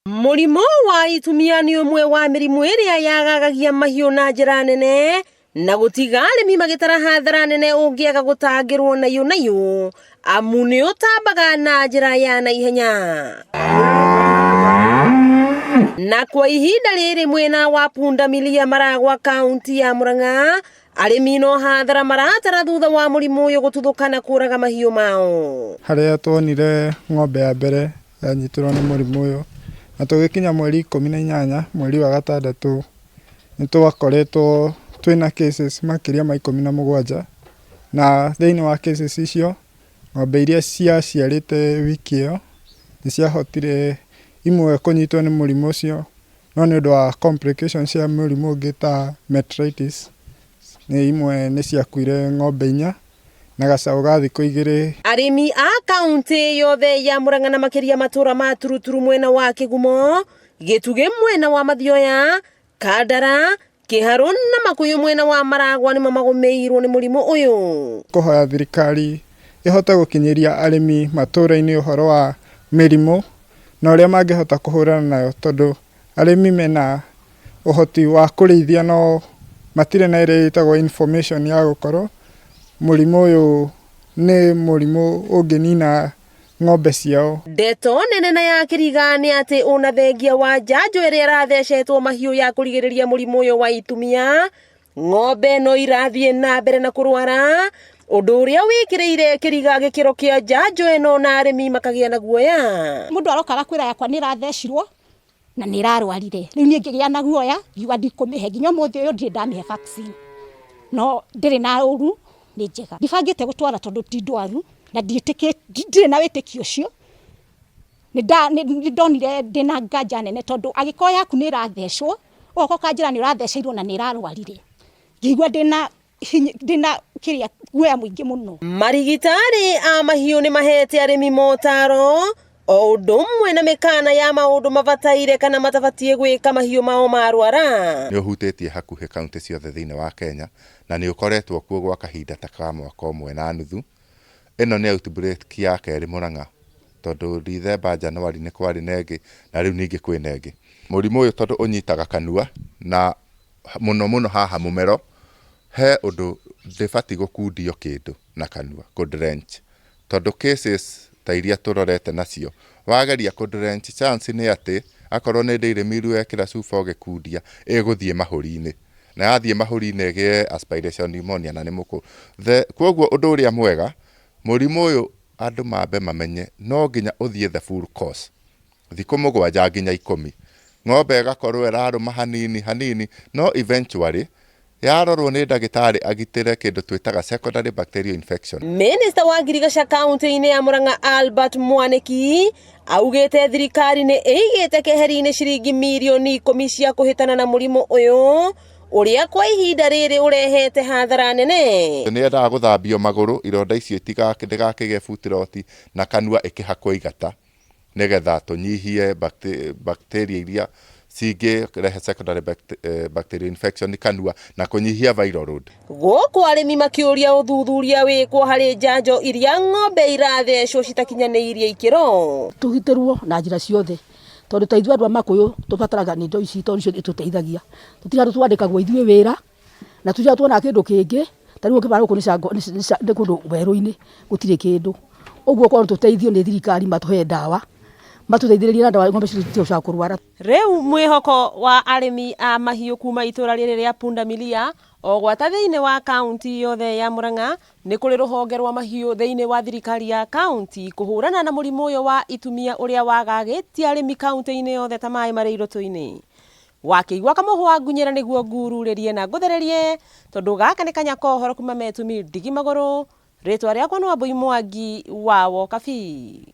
Mũrimũ wa itumia nĩ ũmwe wa mĩrimũ ĩrĩa yagagagia mahiũ na njĩra nene na gũtiga arĩmi magĩtara hathara nene ũngĩaga gũtangĩrwo nayo amu nĩ ũtambaga na njĩra ya naihenya. Na kwa ihinda rĩrĩ mwena wa pundamilia maragwa kaunti ya Murang'a, arĩmi no hathara maratara thutha wa mũrimũ ũyũ gũtuthũka na kũraga mahiũ mao. Harĩa tuonire ng'ombe ya mbere yanyitirwo nĩ mũrimũ ũyũ, na tũgĩkinya mweri 18 mweri wa gatandatũ nĩ twakoretwo twĩna cases makĩria ma 17, na thĩinĩ wa cases icio ng'ombe iria ciaciarĩte wiki ĩyo nĩ ciahotire imwe kũnyitwo nĩ mũrimũ ũcio, no nĩ ũndũ wa complications cia mũrimũ ũngĩ ta metritis nĩ imwe nĩ ciakuire ng'ombe 4 na gacaũ ga thikũ 2. Arĩmi a kauntĩ yothe ya Murang'a na makĩria matũra ma Turuturu mwena wa Kĩgumo, Gĩtugĩ mwena wa Mathioya, Kandara, Kĩharũ na Makuyu mwena wa Maragwa nĩmo magũmĩirwo nĩ mũrimũ ũyũ. Kũhoya thirikari ĩhote gũkinyĩria arĩmi matũra-inĩ ũhoro wa mĩrimũ na ũrĩa mangĩhota kũhũrana nayo, tondũ arĩmi mena ũhoti wa kũrĩithia no matirĩ na ĩrĩa ĩtagwo information ya gũkorwo mũrimũ ũyũ nĩ mũrimũ ũngĩnina ng'ombe ciao. Ndeto nene na ya kĩriga nĩ atĩ ona thengia wa njanjo ĩrĩa ĩrathecetwo mahiũ ya kũrigĩrĩria mũrimũ ũyũ wa itumia, ng'ombe no irathiĩ na mbere na kũrwara, ũndũ ũrĩa wĩkĩrĩire kĩriga gĩkĩro kĩa njanjo ĩno na arĩmi makagĩa na guoya. Mũndũ arokaga kwĩra yakwa nĩ ĩrathecirwo na nĩ ĩrarwarire, rĩu niĩ ngĩgĩa na guoya ngiuga ndikũmĩhe, nginya ũmũthĩ ũyũ ndirĩ ndamĩhe vaccine, no ndĩrĩ na ũru, nĩ njega. Ndibangĩte gũtwara tondũ ti ndwaru na ndirĩ na wĩtĩkio ũcio. Nĩ ndonire ndĩna nganja nene tondũ agĩkorwo yaku nĩ ĩrathecwo, ũgoka ũkanjĩra nĩ ũratheceirwo na nĩ ĩrarwarire, ngĩigua ndĩna kĩrĩa guoya mũingĩ mũno. Marigitarĩ a mahiũ nĩ mahete arĩmi motaro o ũndũ ũmwe na mĩkana ya maũndũ mabataire kana matabatiĩ gwĩka mahiũ mao marwara. Nĩ ũhutĩtie hakuhĩ kaunti ciothe thĩinĩ wa Kenya na nĩ ũkoretwo kuo gwa kahinda ta ka mwaka ũmwe na nuthu. Ĩno nĩ outbreak ya kerĩ Murang'a, tondũ December January nĩ kwarĩ na ĩngĩ na rĩu ningĩ kwĩna ĩngĩ. Mũrimũ ũyũ tondũ ũnyitaga kanua na mũno haha mũmero, he ũndũ ndĩbati gũkundio kĩndũ na kanua, kũdrench, tondũ cases ta iria tũrorete nacio wageria kũdrench, chance nĩ atĩ akorwo nĩ ndĩire miru wekĩra cuba ũgĩkundia ĩgũthiĩ mahũri-inĩ, na yathiĩ mahũri-inĩ ĩgĩe aspiration pneumonia na nĩ mũkũ. Kwoguo ũndũ ũrĩa mwega mũrimũ ũyũ andũ mambe mamenye no nginya ũthiĩ the full course, thikũ 7 nginya 10, ng'ombe ĩgakorwo ĩrarũma hanini no eventually yarorwo nĩ ndagĩtarĩ agitĩre kĩndũ twĩtaga secondary bacterial infection. Minister wa ngirigaca kauntĩ-inĩ ya Murang'a Albert Mwaniki augĩte thirikari nĩ ĩigĩte keheri-inĩ ciringi mirioni 10 cia kũhĩtana na mũrimũ ũyũ ũrĩa kwa ihinda rĩrĩ ũrehete hathara nene. Nĩ endaga gũthambio magũrũ, ironda icio itigakĩgĩe futiroti na kanua ĩkĩhakwo igata, nĩgetha tũnyihie bacteria iria cingĩrehe secondary bacterial infection kanua na kũnyihia viral load. Gũkũ arĩmi makĩũria ũthuthuria wĩkwo harĩ njanjo iria ng'ombe irathecwo citakinyanĩirie ikĩro. Tũgitĩrwo na njĩra ciothe, tondũ ta ithuĩ andũ a Makũyũ tũbataraga nĩ indo ici tondũ icio itũteithagia. Tũtiga twandĩkagwo ithuĩ wĩra na tũtiga tuona kĩndũ kĩngĩ, ta rĩu ũkĩbara gũkũ nĩ kũndũ werũ-inĩ gũtirĩ kĩndũ. Ũguo korwo tũteithio nĩ thirikari matũhe ndawa, matũteithĩrĩrie na ndawa ng'ombe citicoka kũrwara. Rĩu mwĩhoko wa arĩmi a mahiũ kuma itũra rĩrĩ rĩa Pundamilia o gwata thĩinĩ wa kaunti yothe ya Murang'a nĩ kũrĩ rũhonge rwa mahiũ thĩinĩ wa thirikari ya kaunti kũhũrana na mũrimũ ũyũ wa itumia ũrĩa wagagĩtie arĩmi kaunti-inĩ yothe ta maĩ marĩ irotũ-inĩ. Wakĩigua kamũhwa ngunyĩra nĩguo ngururĩrie na ngũthererie, tondũ gaka nĩ kanyako ũhoro kuma metumi ndigi magũrũ, rĩtwa rĩakwa nĩ Wambui Mwangi wa Wokabi.